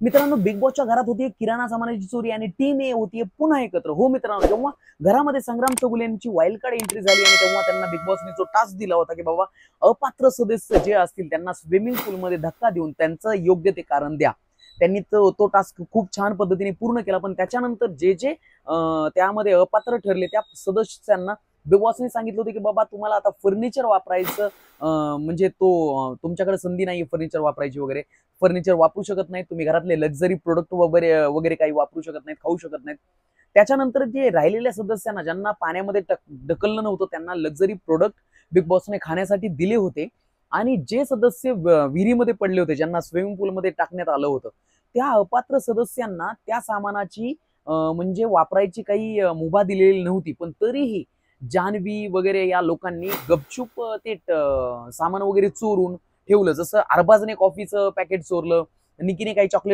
मित्रांनो, बिग बॉसच्या घरात होती किराणा सामानाची चोरी आणि टीम ए होतीये पुन्हा एकत्र. हो मित्रांनो, जेव्हा घरामध्ये संग्राम चौगुले यांची वाईल्ड कार्ड एंट्री झाली आणि तेव्हा त्यांना बिग बॉसने जो टास्क दिला होता की बाबा अपात्र सदस्य जे असतील त्यांना स्विमिंग पूलमध्ये धक्का देऊन त्यांचं योग्य ते कारण द्या. त्यांनी तो टास्क खूप छान पद्धतीने पूर्ण केला. पण त्याच्यानंतर जे जे त्यामध्ये अपात्र ठरले त्या सदस्यांना बिग बॉसने सांगितलं होतं की बाबा तुम्हाला आता फर्निचर वापरायचं, म्हणजे तुमच्याकडे संधी नाही फर्निचर वापरायची वगैरे, फर्निचर वापरू शकत नाही तुम्ही, घरातले लक्झरी प्रोडक्ट वगैरे वगैरे काही वापरू शकत नाहीत, खाऊ शकत नाहीत. त्याच्यानंतर जे राहिलेल्या सदस्यांना ज्यांना पाण्यामध्ये ढकललं नव्हतं त्यांना लक्झरी प्रोडक्ट बिग बॉसने खाण्यासाठी दिले होते. आणि जे सदस्य विहिरीमध्ये पडले होते, ज्यांना स्विमिंग पूलमध्ये टाकण्यात आलं होतं, त्या अपात्र सदस्यांना त्या सामानाची म्हणजे वापरायची काही मुभा दिलेली नव्हती. पण तरीही जान्हवी वगैरे या लोकांनी गपचूप ते सामान वगैरे चोरून ठेवलं. जसं अरबाजने कॉफीचं पॅकेट चोरलं, निकीने काही चॉकलेट